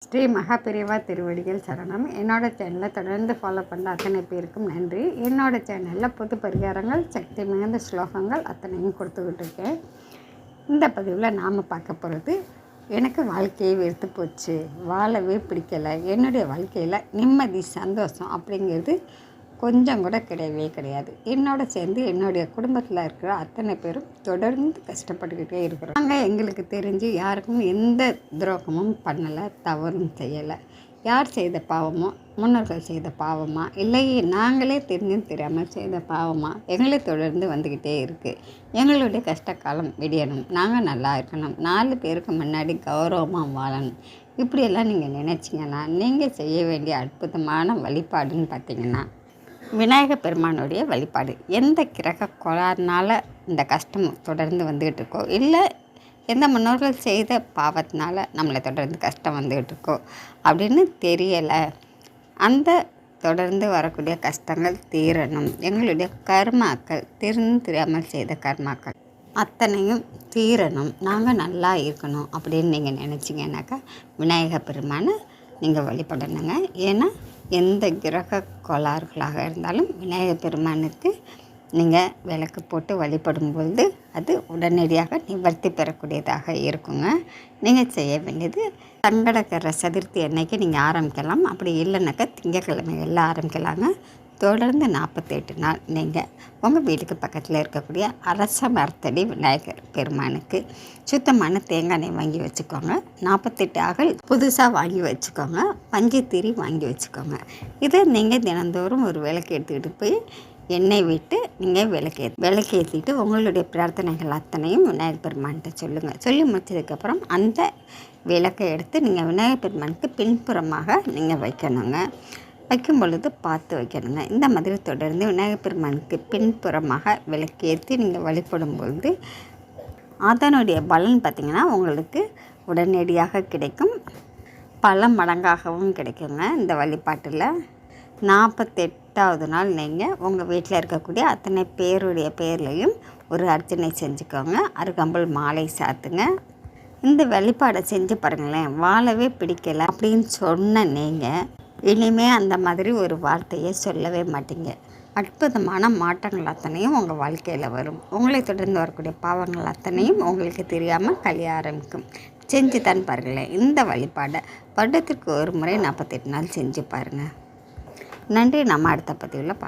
ஸ்ரீ மகாபெரிவா திருவடிகள் சரணம். என்னோடய சேனலை தொடர்ந்து ஃபாலோ பண்ண அத்தனை பேருக்கும் நன்றி. என்னோடய சேனலில் பொது பரிகாரங்கள், சக்தி மிகுந்த ஸ்லோகங்கள் அத்தனையும் கொடுத்துக்கிட்டு இருக்கேன். இந்த பதிவில் நாம் பார்க்க போகிறது, எனக்கு வாழ்க்கையை வெறுத்து போச்சு, வாழவே பிடிக்கலை, என்னுடைய வாழ்க்கையில் நிம்மதி சந்தோஷம் அப்படிங்கிறது கொஞ்சம் கூட கிடையவே கிடையாது. என்னோட சேர்ந்து என்னுடைய குடும்பத்தில் இருக்கிற அத்தனை பேரும் தொடர்ந்து கஷ்டப்பட்டுக்கிட்டே இருக்கிறோம். நாங்கள் எங்களுக்கு தெரிஞ்சு யாருக்கும் எந்த துரோகமும் பண்ணலை, தவறும் செய்யலை. யார் செய்த பாவமோ, முன்னோர்கள் செய்த பாவமா, இல்லை நாங்களே தெரிஞ்சும் தெரியாமல் செய்த பாவமா எங்களை தொடர்ந்து வந்துக்கிட்டே இருக்குது. எங்களுடைய கஷ்ட காலம் விடியணும், நாங்கள் நல்லா இருக்கணும், 4 பேருக்கு முன்னாடி கௌரவமாக வாழணும். இப்படியெல்லாம் நீங்கள் நினச்சிங்கன்னா நீங்கள் செய்ய வேண்டிய அற்புதமான வழிபாடுன்னு பார்த்தீங்கன்னா விநாயகர் பெருமானுடைய வழிபாடு. எந்த கிரக கோளாறுனால இந்த கஷ்டம் தொடர்ந்து வந்துக்கிட்டு இருக்கோ, இல்லை எந்த முன்னோர்கள் செய்த பாவத்தினால நம்மளை தொடர்ந்து கஷ்டம் வந்துக்கிட்டு இருக்கோ அப்படின்னு தெரியலை, அந்த தொடர்ந்து வரக்கூடிய கஷ்டங்கள் தீரணும், எங்களுடைய கர்மாக்கள் தெரியாமல் செய்த கர்மாக்கள் அத்தனையும் தீரணும், நாங்கள் நல்லா இருக்கணும் அப்படின்னு நீங்கள் நினச்சிங்கன்னாக்கா விநாயகர் பெருமானை நீங்கள் வழிபடணுங்க. ஏன்னா எந்த கிரக கோளாறுகளாக இருந்தாலும் விநாயகர் பெருமானுக்கு நீங்கள் விளக்கு போட்டு வழிபடும் பொழுது அது உடனடியாக நிவர்த்தி பெறக்கூடியதாக இருக்குங்க. நீங்கள் செய்ய வேண்டியது சங்கடகர சதுர்த்தி அன்னைக்கு நீங்கள் ஆரம்பிக்கலாம், அப்படி இல்லைனாக்கா திங்கட்கிழமைகளில் ஆரம்பிக்கலாங்க. தொடர்ந்து 48 நாள் நீங்கள் உங்கள் வீட்டுக்கு பக்கத்தில் இருக்கக்கூடிய அரச மரத்தடி விநாயகர் பெருமானுக்கு சுத்தமான தேங்காய் எண்ணெய் வாங்கி வச்சுக்கோங்க. 48 அகல் புதுசாக வாங்கி வச்சுக்கோங்க. பஞ்சுத்திரி வாங்கி வச்சுக்கோங்க. இதை நீங்கள் தினந்தோறும் ஒரு விளக்கு எடுத்துக்கிட்டு போய் எண்ணெய் விட்டு நீங்கள் விளக்கேற்றிட்டு உங்களுடைய பிரார்த்தனைகள் அத்தனையும் விநாயகர் பெருமான்கிட்ட சொல்லுங்கள். சொல்லி முடிச்சதுக்கப்புறம் அந்த விளக்கை எடுத்து நீங்கள் விநாயகர் பெருமானுக்கு பின்புறமாக நீங்கள் வைக்கணுங்க. வைக்கும் பொழுது பார்த்து வைக்கணுங்க. இந்த மாதிரி தொடர்ந்து விநாயகர் பெருமானுக்கு பின்புறமாக விளக்கேற்றி நீங்கள் வழிபடும் பொழுது அதனுடைய பலன் பார்த்திங்கன்னா உங்களுக்கு உடனடியாக கிடைக்கும், பல மடங்காகவும் கிடைக்குங்க. இந்த வழிபாட்டில் 48வது நாள் நீங்கள் உங்கள் வீட்டில் இருக்கக்கூடிய அத்தனை பேருடைய பேர்லையும் ஒரு அர்ச்சனை செஞ்சுக்கோங்க. அருகம்புல் மாலை சாத்துங்க. இந்த வழிபாடை செஞ்சு பாருங்களேன், வாழவே பிடிக்கலை அப்படின்னு சொன்ன நீங்கள் இனிமேல் அந்த மாதிரி ஒரு வார்த்தையை சொல்லவே மாட்டீங்க. அற்புதமான மாற்றங்கள் அத்தனையும் உங்கள் வாழ்க்கையில் வரும். உங்களை தொடர்ந்து வரக்கூடிய பாவங்கள் அத்தனையும் உங்களுக்கு தெரியாமல் கழிய ஆரம்பிக்கும். செஞ்சு தான் பாருங்களேன். இந்த வழிபாடை வருடத்திற்கு ஒரு முறை 48 நாள் செஞ்சு பாருங்கள். நன்றி. நம்ம அடுத்த பதிவில் பார்க்கலாம்.